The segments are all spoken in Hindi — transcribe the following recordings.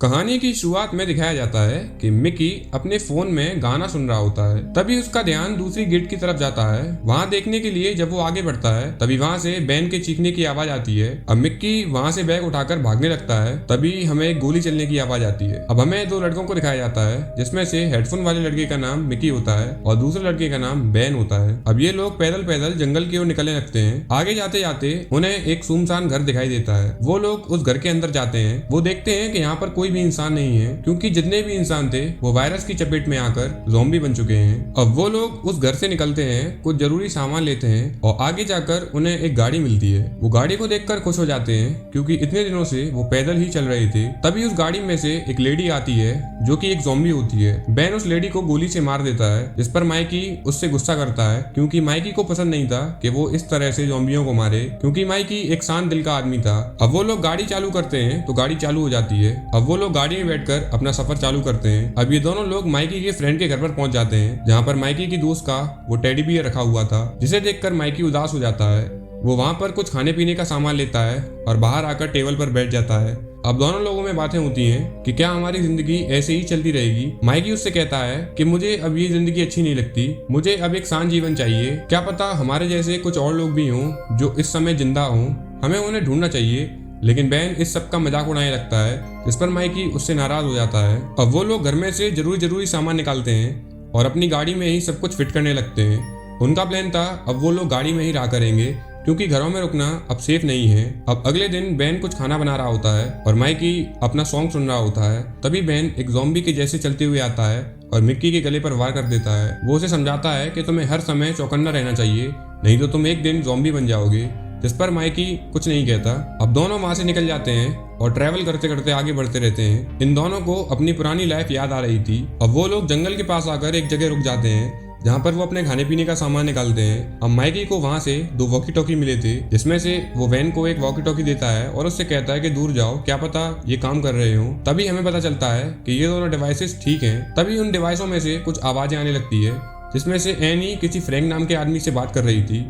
कहानी की शुरुआत में दिखाया जाता है कि मिकी अपने फोन में गाना सुन रहा होता है। तभी उसका ध्यान दूसरी गेट की तरफ जाता है। वहां देखने के लिए जब वो आगे बढ़ता है तभी वहां से बैन के चीखने की आवाज आती है। अब मिक्की वहां से बैग उठाकर भागने लगता है। तभी हमें गोली चलने की आवाज आती है। अब हमें दो लड़कों को दिखाया जाता है जिसमें से हेडफोन वाले लड़के का नाम मिकी होता है और दूसरे लड़के का नाम बैन होता है। अब ये लोग पैदल पैदल जंगल की ओर निकलने लगते हैं। आगे जाते जाते उन्हें एक सुनसान घर दिखाई देता है। वो लोग उस घर के अंदर जाते हैं। वो देखते हैं कि यहाँ पर कोई भी इंसान नहीं है क्योंकि जितने भी इंसान थे वो वायरस की चपेट में आकर ज़ॉम्बी बन चुके हैं। अब वो लोग उस घर से निकलते हैं, कुछ जरूरी सामान लेते हैं और आगे जाकर उन्हें एक गाड़ी मिलती है। वो गाड़ी को देखकर खुश हो जाते हैं क्योंकि इतने दिनों से वो पैदल ही चल रहे थे। तभी उस गाड़ी में से एक लेडी आती है जो कि एक ज़ॉम्बी होती है। बैन उस लेडी को गोली से मार देता है जिस पर माइकी उससे गुस्सा करता है क्योंकि माइकी को पसंद नहीं था कि वो इस तरह से ज़ॉम्बियों को मारे, क्योंकि माइकी एक शांत दिल का आदमी था। अब वो लोग गाड़ी चालू करते हैं तो गाड़ी चालू हो जाती है। अब वो लोग गाड़ी में बैठकर अपना सफर चालू करते हैं। अब ये दोनों लोग माइकी के फ्रेंड के घर पर पहुंच जाते हैं जहां पर माइकी की दोस्त का वो टेडी बियर रखा हुआ था, जिसे देखकर माइकी उदास हो जाता है। वो वहां पर कुछ खाने पीने का सामान लेता है और बाहर आकर टेबल पर बैठ जाता है। अब दोनों लोगों में बातें होती हैं कि क्या हमारी जिंदगी ऐसे ही चलती रहेगी। माइकी उससे कहता है कि मुझे अब ये जिंदगी अच्छी नहीं लगती, मुझे अब एक शांत जीवन चाहिए। क्या पता हमारे जैसे कुछ और लोग भी हों जो इस समय जिंदा हों, हमें उन्हें ढूंढना चाहिए। लेकिन बैन इस सब का मजाक उड़ाने लगता है जिस पर माइकी उससे नाराज हो जाता है। अब वो लोग घर में से जरूरी सामान निकालते हैं और अपनी गाड़ी में ही सब कुछ फिट करने लगते हैं। उनका प्लान था अब वो लोग गाड़ी में ही रहा करेंगे क्योंकि घरों में रुकना अब सेफ नहीं है। अब अगले दिन बैन कुछ खाना बना रहा होता है और माइकी अपना सॉन्ग सुन रहा होता है। तभी बैन एक ज़ॉम्बी के जैसे चलते हुए आता है और मिक्की के गले पर वार कर देता है। वो उसे समझाता है कि तुम्हें हर समय चौकन्ना रहना चाहिए, नहीं तो तुम एक दिन ज़ॉम्बी बन जाओगे, जिस पर माइकी कुछ नहीं कहता। अब दोनों वहां से निकल जाते हैं और ट्रैवल करते करते आगे बढ़ते रहते हैं। इन दोनों को अपनी पुरानी लाइफ याद आ रही थी। अब वो लोग जंगल के पास आकर एक जगह रुक जाते हैं जहाँ पर वो अपने खाने पीने का सामान निकालते हैं। अब माइकी को वहां से दो वॉकी टॉकी मिले थे जिसमें से वो वैन को एक वॉकी टॉकी देता है और उससे कहता है कि दूर जाओ, क्या पता ये काम कर रहे हो। तभी हमें पता चलता है कि ये दोनों डिवाइसेस ठीक हैं। तभी उन डिवाइसों में से कुछ आवाजें आने लगती है जिसमें से एनी किसी फ्रैंक नाम के आदमी से बात कर रही थी।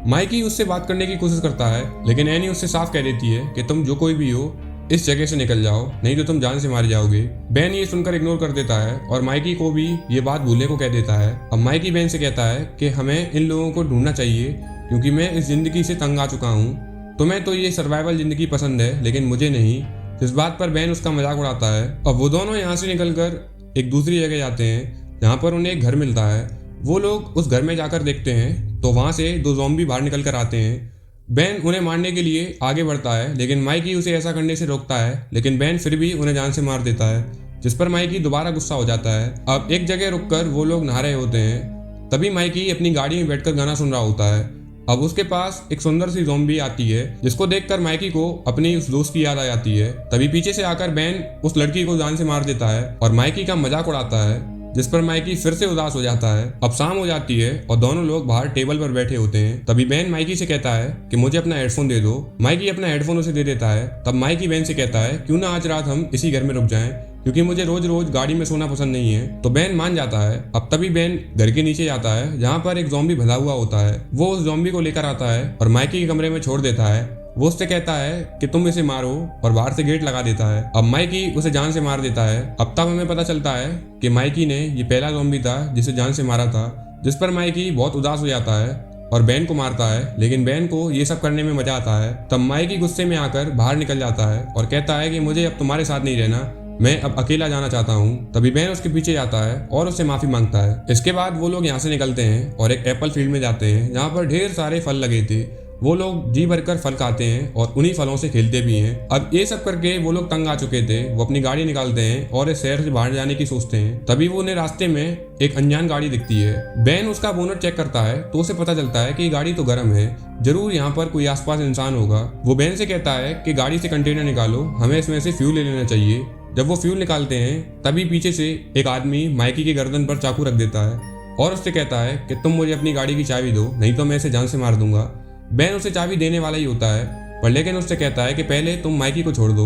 माइकी उससे बात करने की कोशिश करता है लेकिन एनी उससे साफ कह देती है कि तुम जो कोई भी हो इस जगह से निकल जाओ, नहीं तो तुम जान से मारे जाओगे। बैन ये सुनकर इग्नोर कर देता है और माइकी को भी ये बात भूलने को कह देता है। अब माइकी बैन से कहता है कि हमें इन लोगों को ढूंढना चाहिए क्योंकि मैं इस जिंदगी से तंग आ चुका हूँ। तुम्हें तो ये सर्वाइवल जिंदगी पसंद है लेकिन मुझे नहीं। इस बात पर बैन उसका मजाक उड़ाता है। अब वो दोनों यहाँ से निकलकर एक दूसरी जगह जाते हैं जहाँ पर उन्हें एक घर मिलता है। वो लोग उस घर में जाकर देखते हैं तो वहां से दो ज़ॉम्बी बाहर निकल कर आते हैं। बैन उन्हें मारने के लिए आगे बढ़ता है लेकिन माइकी उसे ऐसा करने से रोकता है, लेकिन बैन फिर भी उन्हें जान से मार देता है जिस पर माइकी दोबारा गुस्सा हो जाता है। अब एक जगह रुककर वो लोग नहा रहे होते हैं। तभी माइकी अपनी गाड़ी में बैठकर गाना सुन रहा होता है। अब उसके पास एक सुंदर सी ज़ॉम्बी आती है जिसको देखकर माइकी को अपनी उस दोस्त की याद आ जाती है। तभी पीछे से आकर बैन उस लड़की को जान से मार देता है और माइकी का मजाक उड़ाता है जिस पर माइकी फिर से उदास हो जाता है। अब शाम हो जाती है और दोनों लोग बाहर टेबल पर बैठे होते हैं। तभी बैन माइकी से कहता है कि मुझे अपना हेडफोन दे दो। माइकी अपना हेडफोन उसे दे देता है। तब माइकी बैन से कहता है क्यों ना आज रात हम इसी घर में रुक जाएं क्योंकि मुझे रोज रोज गाड़ी में सोना पसंद नहीं है। तो बैन मान जाता है। अब तभी बैन घर के नीचे जाता है जहाँ पर एक ज़ॉम्बी भला हुआ होता है। वो उस ज़ॉम्बी को लेकर आता है और माइकी के कमरे में छोड़ देता है। वो उससे कहता है कि तुम इसे मारो और बाहर से गेट लगा देता है। अब माइकी उसे जान से मार देता है। अब तब हमें पता चलता है कि माइकी ने ये पहला ज़ॉम्बी था जिसे जान से मारा था, जिस पर माइकी बहुत उदास हो जाता है और बैन को मारता है। लेकिन बैन को ये सब करने में मजा आता है। तब माइकी गुस्से में आकर बाहर निकल जाता है और कहता है कि मुझे अब तुम्हारे साथ नहीं रहना, मैं अब अकेला जाना चाहता हूँ। तभी बैन उसके पीछे जाता है और उससे माफी मांगता है। इसके बाद वो लोग यहाँ से निकलते हैं और एक एप्पल फील्ड में जाते हैं जहाँ पर ढेर सारे फल लगे थे। वो लोग जी भरकर फल खाते हैं और उन्हीं फलों से खेलते भी हैं। अब ये सब करके वो लोग तंग आ चुके थे। वो अपनी गाड़ी निकालते हैं और इस शहर से बाहर जाने की सोचते हैं। तभी वो उन्हें रास्ते में एक अनजान गाड़ी दिखती है। बैन उसका बोनट चेक करता है तो उसे पता चलता है कि ये गाड़ी तो गर्म है, जरूर यहाँ पर कोई आसपास इंसान होगा। वो बैन से कहता है कि गाड़ी से कंटेनर निकालो, हमें इसमें से फ्यूल ले लेना चाहिए। जब वो फ्यूल निकालते हैं तभी पीछे से एक आदमी माइकी की गर्दन पर चाकू रख देता है और उससे कहता है कि तुम मुझे अपनी गाड़ी की चाबी दो, नहीं तो मैं इसे जान से मार दूंगा। बैन उसे चाबी देने वाला ही होता है पर लेकिन उससे कहता है कि पहले तुम माइकी को छोड़ दो,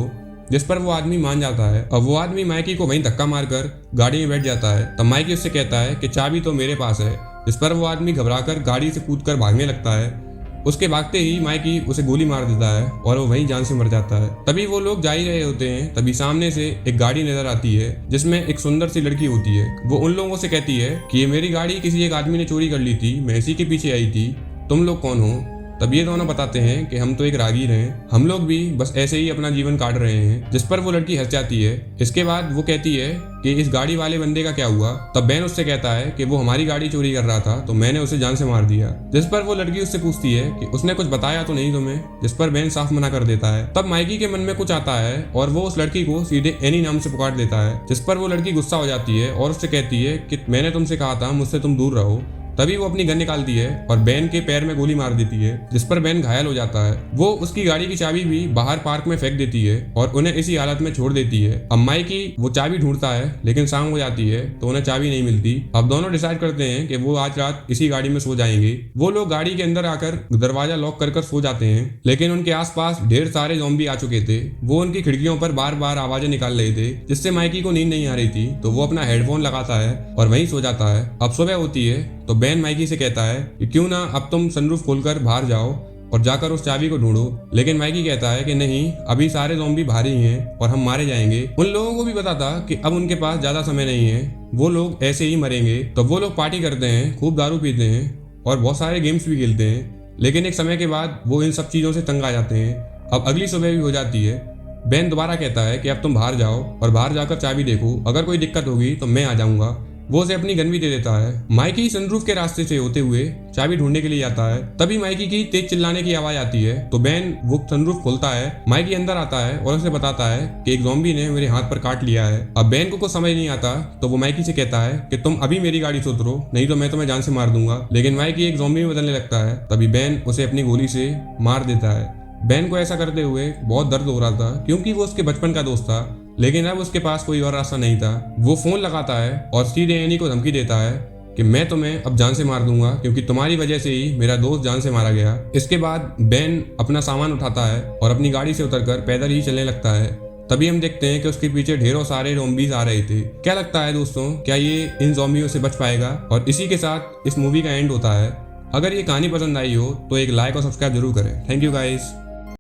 जिस पर वो आदमी मान जाता है। अब वो आदमी माइकी को वहीं धक्का मारकर गाड़ी में बैठ जाता है। तब माइकी उससे कहता है कि चाबी तो मेरे पास है, जिस पर वो आदमी घबराकर गाड़ी से कूदकर भागने लगता है। उसके भागते ही माइकी उसे गोली मार देता है और वो वहीं जान से मर जाता है। तभी वो लोग जा ही रहे होते हैं, तभी सामने से एक गाड़ी नजर आती है जिसमें एक सुंदर सी लड़की होती है। वो उन लोगों से कहती है कि ये मेरी गाड़ी किसी एक आदमी ने चोरी कर ली थी, मैं इसी के पीछे आई थी, तुम लोग कौन हो? तब ये दोनों बताते हैं कि हम तो एक राहगीर हैं, हम लोग भी बस ऐसे ही अपना जीवन काट रहे हैं। जिस पर वो लड़की हंस जाती है। इसके बाद वो कहती है कि इस गाड़ी वाले बंदे का क्या हुआ? तब बेन उससे कहता है कि वो हमारी गाड़ी चोरी कर रहा था तो मैंने उसे जान से मार दिया। जिस पर वो लड़की उससे पूछती है कि उसने कुछ बताया तो नहीं तुम्हें? जिस पर बेन साफ मना कर देता है। तब माइकी के मन में कुछ आता है और वो उस लड़की को सीधे एनी नाम से पुकार देता है। जिस पर वो लड़की गुस्सा हो जाती है और उससे कहती है कि मैंने तुमसे कहा था मुझसे तुम दूर रहो। तभी वो अपनी गन निकालती है और बेन के पैर में गोली मार देती है, जिस पर बेन घायल हो जाता है। वो उसकी गाड़ी की चाबी भी बाहर पार्क में फेंक देती है और उन्हें इसी हालत में छोड़ देती है। अब माइकी वो चाबी ढूंढता है लेकिन शाम हो जाती है तो उन्हें चाबी नहीं मिलती। अब दोनों डिसाइड करते हैं कि वो आज रात इसी गाड़ी में सो जाएंगे। वो लोग गाड़ी के अंदर आकर दरवाजा लॉक कर सो जाते हैं, लेकिन उनके आसपास ढेर सारे ज़ॉम्बी आ चुके थे। वो उनकी खिड़कियों पर बार बार आवाजें निकाल रहे थे, जिससे माइकी को नींद नहीं आ रही थी। तो वो अपना हेडफोन लगाता है और वहीं सो जाता है। अब सुबह होती है तो बेन माइकी से कहता है कि क्यों ना अब तुम सनरूफ खोलकर बाहर जाओ और जाकर उस चाबी को ढूंढो। लेकिन माइकी कहता है कि नहीं, अभी सारे ज़ॉम्बी बाहर ही हैं और हम मारे जाएंगे। उन लोगों को भी पता था कि अब उनके पास ज्यादा समय नहीं है, वो लोग ऐसे ही मरेंगे। तो वो लोग पार्टी करते हैं, खूब दारू पीते हैं और बहुत सारे गेम्स भी खेलते हैं। लेकिन एक समय के बाद वो इन सब चीजों से तंग आ जाते हैं। अब अगली सुबह भी हो जाती है। बेन दोबारा कहता है कि अब तुम बाहर जाओ और बाहर जाकर चाबी देखो, अगर कोई दिक्कत होगी तो मैं आ जाऊंगा। वो उसे अपनी गन भी दे देता है। माइकी सनरूफ के रास्ते से होते हुए चाबी ढूंढने के लिए जाता है। तभी माइकी की तेज चिल्लाने की आवाज आती है तो बेन वो सनरूफ खोलता है। माइकी अंदर आता है और उसे बताता है कि एक ज़ॉम्बी ने मेरे हाथ पर काट लिया है। अब बेन को कुछ समझ नहीं आता तो वो माइकी से कहता है कि तुम अभी मेरी गाड़ी से उतरो, नहीं तो मैं तुम्हें जान से मार दूंगा। लेकिन माइकी एक ज़ॉम्बी में बदलने लगता है। तभी बेन उसे अपनी गोली से मार देता है। बेन को ऐसा करते हुए बहुत दर्द हो रहा था क्योंकि वो उसके बचपन का दोस्त था, लेकिन अब उसके पास कोई और रास्ता नहीं था। वो फोन लगाता है और सीधे एनी को धमकी देता है कि मैं तुम्हें अब जान से मार दूंगा क्योंकि तुम्हारी वजह से ही मेरा दोस्त जान से मारा गया। इसके बाद बेन अपना सामान उठाता है और अपनी गाड़ी से उतरकर पैदल ही चलने लगता है। तभी हम देखते हैं कि उसके पीछे ढेरों सारे ज़ॉम्बीज आ रहे थे। क्या लगता है दोस्तों, क्या ये इन ज़ॉम्बियों से बच पाएगा? और इसी के साथ इस मूवी का एंड होता है। अगर ये कहानी पसंद आई हो तो एक लाइक और सब्सक्राइब जरूर करें। Thank you guys.